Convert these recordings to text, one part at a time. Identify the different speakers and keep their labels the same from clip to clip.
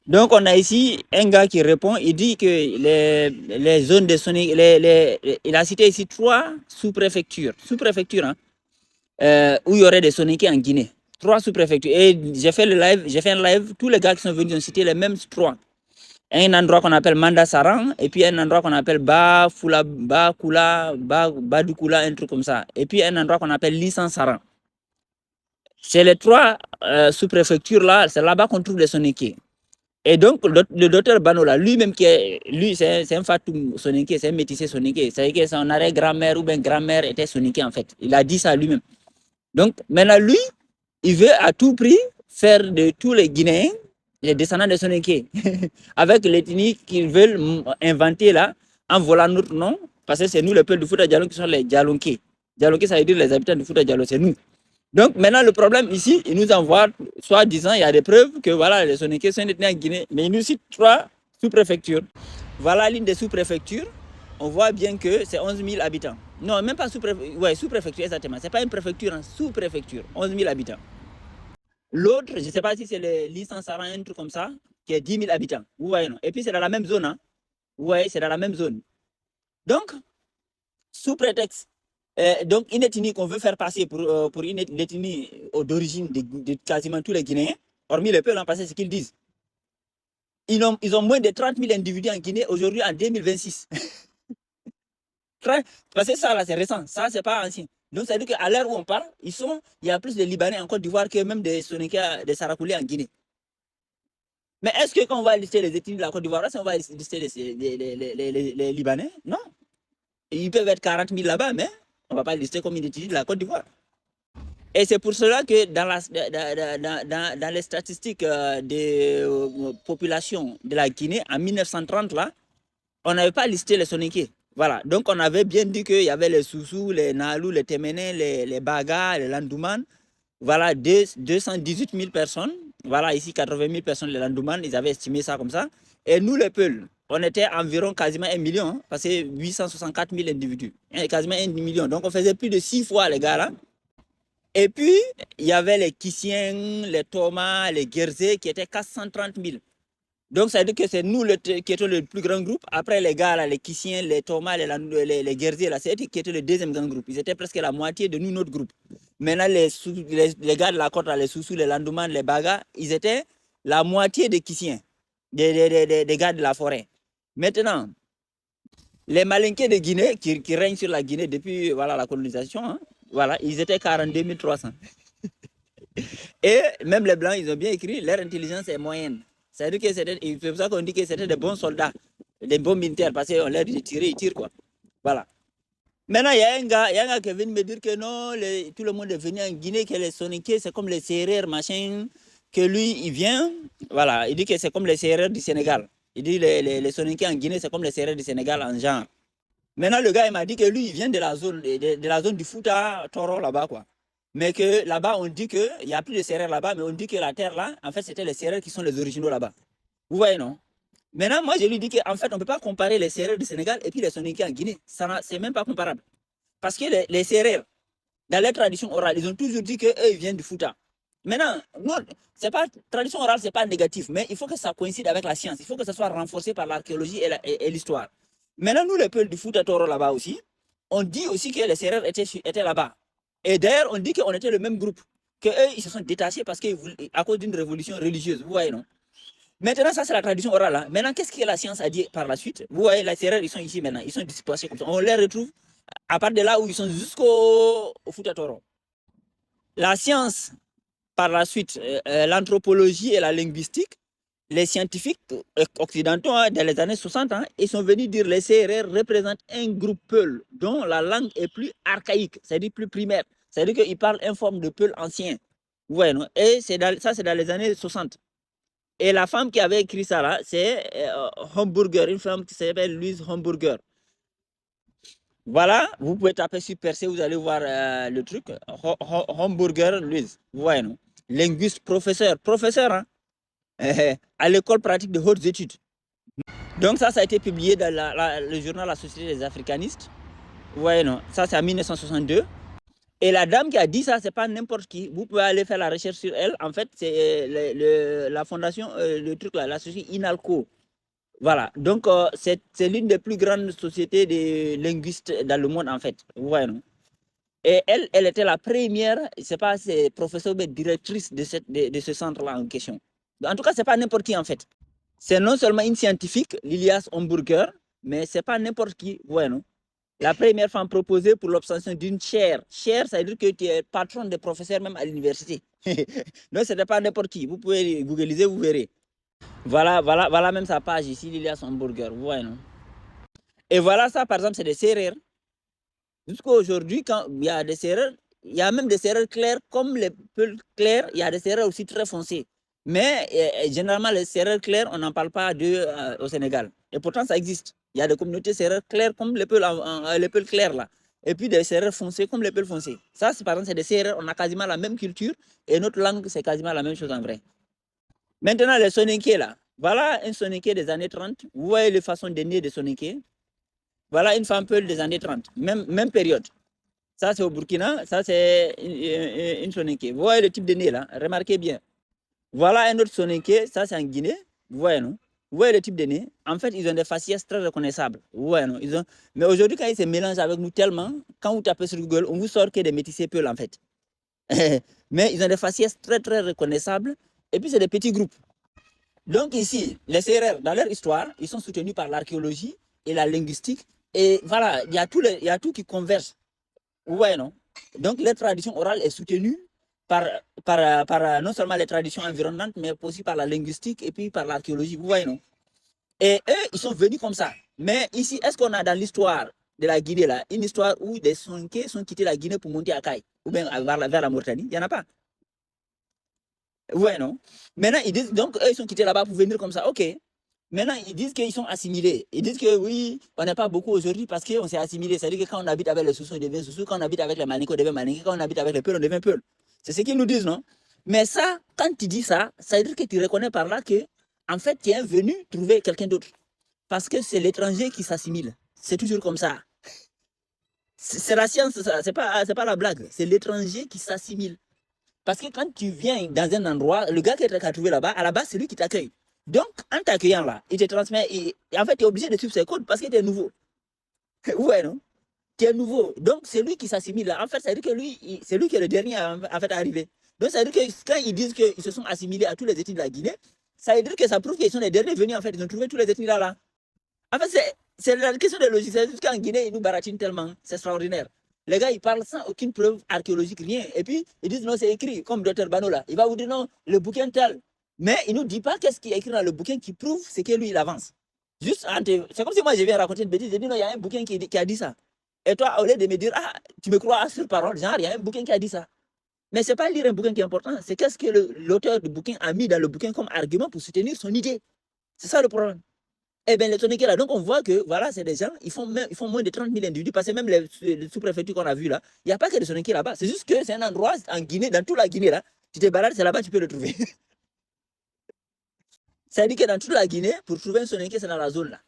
Speaker 1: Donc, on a ici un gars qui répond, il dit que les zones de Sonic, il a cité ici 3 sous-préfectures, hein, où il y aurait des Soniqués en Guinée. 3 sous-préfectures. Et j'ai fait un live, tous les gars qui sont venus ont cité les mêmes 3. Un endroit qu'on appelle Manda Saran, et puis un endroit qu'on appelle Badukula, un truc comme ça. Et puis un endroit qu'on appelle Lisan Saran. C'est les 3 sous-préfectures là, c'est là-bas qu'on trouve les Soniqués. Et donc, le docteur Banola, lui-même, c'est un Fatou Soninké, c'est un métissé Soninké. C'est-à-dire que son arrière-grand-mère ou bien grand-mère était Soninké, en fait. Il a dit ça lui-même. Donc, maintenant, lui, il veut à tout prix faire de tous les Guinéens les descendants de Soninké. Avec l'ethnie qu'ils veulent inventer là, en volant notre nom, parce que c'est nous, le peuple du Fouta Djallon, qui sont les Djalonké. Djalonké, ça veut dire les habitants du Fouta Djallon, c'est nous. Donc maintenant, le problème ici, ils nous envoient, soit disant, il y a des preuves que voilà, les Soninké sont détenus en Guinée, mais ils nous citent 3 sous-préfectures. Voilà l'une des sous-préfectures. On voit bien que c'est 11 000 habitants. Non, même pas sous-préfecture, ouais, sous-préfecture, exactement. Ce n'est pas une préfecture, hein, sous-préfecture, 11 000 habitants. L'autre, je ne sais pas si c'est le licence Saran, un truc comme ça, qui est 10 000 habitants. Vous voyez, non? Et puis c'est dans la même zone. Hein. Vous voyez, c'est dans la même zone. Donc, sous prétexte donc, une ethnie qu'on veut faire passer pour une ethnie d'origine de quasiment tous les Guinéens, hormis le peuple en passé, ce qu'ils disent. Ils ont moins de 30 000 individus en Guinée aujourd'hui en 2026. Parce que ça, là, c'est récent. Ça, c'est pas ancien. Donc, ça veut dire qu'à l'heure où on parle, il y a plus de Libanais en Côte d'Ivoire que même des Soninké, des Sarakoulés en Guinée. Mais est-ce que quand on va lister les ethnies de la Côte d'Ivoire, on va lister les Libanais? Non. Ils peuvent être 40 000 là-bas, mais on ne va pas lister comme une ethnie de la Côte d'Ivoire. Et c'est pour cela que dans les statistiques des populations de la Guinée, en 1930, là, on n'avait pas listé les Soninké. Voilà. Donc, on avait bien dit qu'il y avait les Soussous, les Nalou, les Téménés, les Baga, les Landouman. Voilà, 218 000 personnes. Voilà, ici, 80 000 personnes, les Landouman, ils avaient estimé ça comme ça. Et nous, les Peuls, on était environ quasiment 1 million, hein, parce que 864 000 individus. Quasiment 1 million. Donc, on faisait plus de 6 fois, les gars, là. Et puis, il y avait les Kissiens, les Thomas, les Guerzé, qui étaient 430 000. Donc, ça veut dire que c'est nous qui étions le plus grand groupe. Après, les gars, là, les Kissiens, les Thomas, les Guerzé, là, c'est qui étaient le deuxième grand groupe. Ils étaient presque la moitié de nous, notre groupe. Maintenant, les gars de la côte, là, les Soussous, les Landouman, les Baga, ils étaient la moitié des Kissiens, des gars de la forêt. Maintenant, les Malinqués de Guinée, qui règnent sur la Guinée depuis voilà, la colonisation, hein, voilà, ils étaient 42 300. Et même les Blancs, ils ont bien écrit, leur intelligence est moyenne. C'est pour ça qu'on dit que c'était des bons soldats, des bons militaires, parce qu'on leur dit tirer, ils tirent quoi. Voilà. Maintenant, il y a un gars qui vient me dire que non, tout le monde est venu en Guinée, que les Soninké, c'est comme les Sérères, machin, que lui, il vient, voilà, il dit que c'est comme les Sérères du Sénégal. Il dit que les Soninké en Guinée, c'est comme les Sérères du Sénégal en genre. Maintenant, le gars, il m'a dit que lui, il vient de la zone du Fouta, Toro, là-bas, quoi. Mais que là-bas, on dit qu'il n'y a plus de Sérères là-bas, mais on dit que la terre là, en fait, c'était les Sérères qui sont les originaux là-bas. Vous voyez, non? Maintenant, moi, je lui dis qu'en fait, on ne peut pas comparer les Sérères du Sénégal et puis les Soninké en Guinée. C'est même pas comparable. Parce que les Sérères, dans leur tradition orale, ils ont toujours dit qu'eux, ils viennent du Fouta. Maintenant, non, c'est pas, tradition orale, ce n'est pas négatif, mais il faut que ça coïncide avec la science. Il faut que ça soit renforcé par l'archéologie et l'histoire. Maintenant, nous, les peuples du Fouta Toro là-bas aussi, on dit aussi que les Sérères étaient là-bas. Et d'ailleurs, on dit qu'on était le même groupe. Qu'eux, ils se sont détachés parce qu'à cause d'une révolution religieuse. Vous voyez, non? Maintenant, ça, c'est la tradition orale. Hein. Maintenant, qu'est-ce que la science a dit par la suite? Vous voyez, les Sérères, ils sont ici maintenant. Ils sont dispersés comme ça. On les retrouve à part de là où ils sont jusqu'au Fouta Toro. La science, par la suite, l'anthropologie et la linguistique, les scientifiques occidentaux, hein, dans les années 60, hein, ils sont venus dire que les CRR représentent un groupe Peul dont la langue est plus archaïque, c'est-à-dire plus primaire. C'est-à-dire qu'ils parlent une forme de Peul ancien. Ouais, non? Et ça, c'est dans les années 60. Et la femme qui avait écrit ça, là, c'est Homburger, une femme qui s'appelle Louise Homburger. Voilà, vous pouvez taper sur Percé, vous allez voir le truc. Homburger Louise, vous voyez, non? Linguiste, professeur, hein? À l'école pratique de hautes études. Donc ça a été publié dans le journal La Société des Africanistes. Vous voyez, non? Ça, c'est en 1962. Et la dame qui a dit ça, c'est pas n'importe qui. Vous pouvez aller faire la recherche sur elle. En fait, c'est la fondation, le truc là, la société Inalco. Voilà. Donc, c'est l'une des plus grandes sociétés de linguistes dans le monde, en fait. Vous voyez, non? Et elle était la première, je sais pas, c'est professeure, mais directrice de ce centre-là en question. En tout cas, c'est pas n'importe qui, en fait. C'est non seulement une scientifique, Lilias Homburger, mais c'est pas n'importe qui. Vous voyez, non? La première femme proposée pour l'obtention d'une chaire. Chaire, ça veut dire que tu es patron des professeurs même à l'université. Donc, ce n'est pas n'importe qui. Vous pouvez googliser, vous verrez. Voilà même sa page ici, Lilias Hamburger. Vous voyez, non? Et voilà ça, par exemple, c'est des serrures. Jusqu'à aujourd'hui, quand il y a des serrures, il y a même des serrures claires comme les peuls clairs. Il y a des serrures aussi très foncées. Mais généralement, les serrures claires, on n'en parle pas au Sénégal. Et pourtant, ça existe. Il y a des communautés serrures claires comme les peuls clairs là. Et puis des serrures foncées comme les peuls foncés. Ça, par exemple, c'est des serrures. On a quasiment la même culture. Et notre langue, c'est quasiment la même chose en vrai. Maintenant, les soninké là. Voilà un soninké des années 30. Vous voyez les façons de nez des soninké. Voilà une femme peul des années 30. Même période. Ça, c'est au Burkina. Ça, c'est une soninké. Vous voyez le type de nez là. Remarquez bien. Voilà un autre soninké. Ça, c'est en Guinée. Vous voyez, non? Vous voyez le type de nez. En fait, ils ont des faciès très reconnaissables. Vous voyez, non? Mais aujourd'hui, quand ils se mélangent avec nous tellement, quand vous tapez sur Google, on vous sort que des métissés peuls en fait. Mais ils ont des faciès très, très reconnaissables. Et puis, c'est des petits groupes. Donc ici, les Sérères, dans leur histoire, ils sont soutenus par l'archéologie et la linguistique. Et voilà, il y a tout qui converge. Ouais, non? Donc leur tradition orale est soutenue par non seulement les traditions environnantes, mais aussi par la linguistique et puis par l'archéologie. Vous voyez, non? Et eux, ils sont venus comme ça. Mais ici, est-ce qu'on a dans l'histoire de la Guinée, là, une histoire où des Sonké sont quittés la Guinée pour monter à Caille, ou bien vers la Mauritanie? Il n'y en a pas. Ouais, non? Maintenant, ils disent, donc, eux, ils sont quittés là-bas pour venir comme ça. OK. Maintenant, ils disent qu'ils sont assimilés. Ils disent que oui, on n'est pas beaucoup aujourd'hui parce qu'on s'est assimilé. C'est-à-dire que quand on habite avec les Soussous, on devient Soussou. Quand on habite avec les Malinké, on devient Malinké. Quand on habite avec les Peuls, on devient Peul. C'est ce qu'ils nous disent, non? Mais ça, quand tu dis ça, ça veut dire que tu reconnais par là que, en fait, tu es venu trouver quelqu'un d'autre. Parce que c'est l'étranger qui s'assimile. C'est toujours comme ça. C'est la science, c'est pas la blague. C'est l'étranger qui s'assimile. Parce que quand tu viens dans un endroit, le gars qui t'a trouvé là-bas, à la base, c'est lui qui t'accueille. Donc, en t'accueillant là, il te transmet, et en fait, tu es obligé de suivre ses codes parce que tu es nouveau. Ouais, non? Tu es nouveau. Donc, c'est lui qui s'assimile là. En fait, ça veut dire que lui, c'est lui qui est le dernier en fait, à arriver. Donc, ça veut dire que quand ils disent qu'ils se sont assimilés à tous les ethnies de la Guinée, ça veut dire que ça prouve qu'ils sont les derniers venus, en fait. Ils ont trouvé tous les ethnies là. En fait, c'est la question de logique. C'est juste qu'en Guinée, ils nous baratinent tellement. C'est extraordinaire. Les gars, ils parlent sans aucune preuve archéologique, rien. Et puis, ils disent non, c'est écrit, comme Dr Banola. Il va vous dire non, le bouquin tel. Mais il ne nous dit pas qu'est-ce qui est écrit dans le bouquin qui prouve ce que lui, il avance. Juste, c'est comme si moi, je viens raconter une bêtise. Je dis non, il y a un bouquin qui a dit ça. Et toi, au lieu de me dire, ah, tu me crois sur parole, genre, il y a un bouquin qui a dit ça. Mais ce n'est pas lire un bouquin qui est important. C'est qu'est-ce que l'auteur du bouquin a mis dans le bouquin comme argument pour soutenir son idée. C'est ça le problème. Eh bien, les Toniqués là, donc on voit que voilà, c'est des gens, ils font moins de 30 000 individus, parce que même les sous-préfectures qu'on a vues là, il n'y a pas que des Toniqués là-bas. C'est juste que c'est un endroit en Guinée, dans toute la Guinée là, tu te balades, c'est là-bas tu peux le trouver. Ça dit que dans toute la Guinée, pour trouver un Soninké, c'est dans la zone là.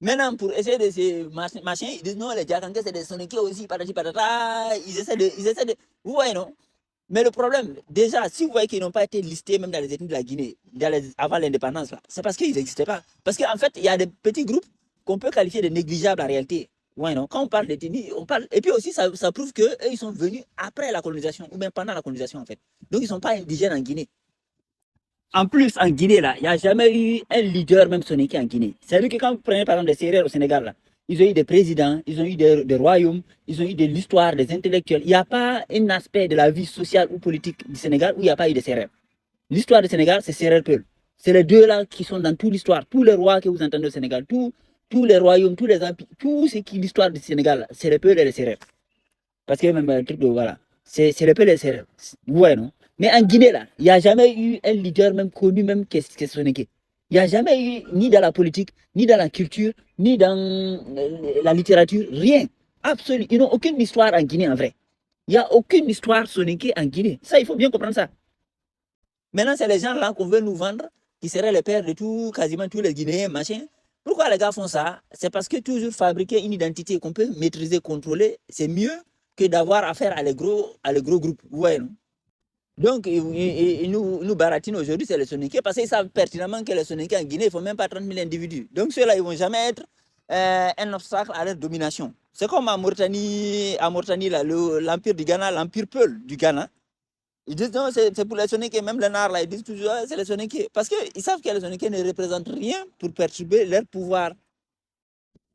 Speaker 1: Maintenant, pour essayer de ces machins, ils disent non, les Diakanké, c'est des Soninké aussi, patati patata, ils essaient de. Vous voyez, non? Mais le problème, déjà, si vous voyez qu'ils n'ont pas été listés même dans les ethnies de la Guinée, avant l'indépendance, c'est parce qu'ils n'existaient pas. Parce qu'en fait, il y a des petits groupes qu'on peut qualifier de négligeables en réalité. Ouais, non? Quand on parle d'ethnie, on parle. Et puis aussi, ça prouve qu'eux, ils sont venus après la colonisation, ou même pendant la colonisation, en fait. Donc, ils ne sont pas indigènes en Guinée. En plus, en Guinée, là, il n'y a jamais eu un leader même soninké en Guinée. C'est-à-dire que quand vous prenez par exemple des Sérères au Sénégal, là, ils ont eu des présidents, ils ont eu des royaumes, ils ont eu de l'histoire, des intellectuels. Il n'y a pas un aspect de la vie sociale ou politique du Sénégal où il n'y a pas eu de Sérères. L'histoire du Sénégal, c'est Sérère Peul. C'est les deux là qui sont dans toute l'histoire. Tous les rois que vous entendez au Sénégal, tous les royaumes, tous les empires, tout ce qui est l'histoire du Sénégal, c'est les Peul et les Sérères. Parce que même un truc de voilà, c'est les Peul et les Sérères. Ouais, non? Mais en Guinée, là, il n'y a jamais eu un leader même connu, même que Soninké. Il n'y a jamais eu, ni dans la politique, ni dans la culture, ni dans la littérature, rien. Absolument. Ils n'ont aucune histoire en Guinée en vrai. Il n'y a aucune histoire Soninké en Guinée. Ça, il faut bien comprendre ça. Maintenant, c'est les gens là qu'on veut nous vendre, qui seraient les pères de tout, quasiment tous les Guinéens, machin. Pourquoi les gars font ça? C'est parce que toujours fabriquer une identité qu'on peut maîtriser, contrôler, c'est mieux que d'avoir affaire à les gros groupes. Vous voyez, non? Donc, ils nous baratinent aujourd'hui, c'est les Soninké, parce qu'ils savent pertinemment que les Soninké en Guinée, il ne faut même pas 30 000 individus. Donc, ceux-là, ils ne vont jamais être un obstacle à leur domination. C'est comme à Mauritanie, l'empire du Ghana, l'empire Peul du Ghana. Ils disent non, c'est pour les Soninké, même les Nards, là, ils disent toujours, c'est les Soninké. Parce qu'ils savent que les Soninké ne représentent rien pour perturber leur pouvoir.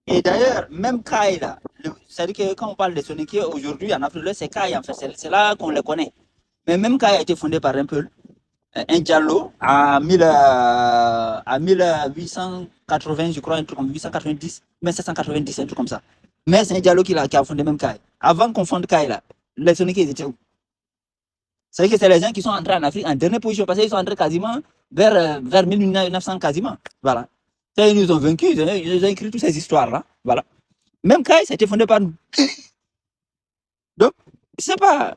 Speaker 1: Et d'ailleurs, même Kaï, là, c'est-à-dire que quand on parle des Soninké aujourd'hui en Afrique, c'est Kaï, en fait, c'est là qu'on les connaît. Mais même Kaï a été fondé par un Peul, un Diallo, à 1880, je crois, un truc comme 890, 1790, un truc comme ça. Mais c'est un Diallo qui a fondé même Kaï. Avant qu'on fonde Kaï, là, les Soninké, ils étaient où? C'est que c'est les gens qui sont entrés en Afrique en dernière position parce qu'ils sont entrés quasiment vers 1900 quasiment. Voilà. Ça, ils nous ont vaincus, ils ont écrit toutes ces histoires-là. Voilà. Même Kai, ça a été fondé par nous. Donc, je sais pas.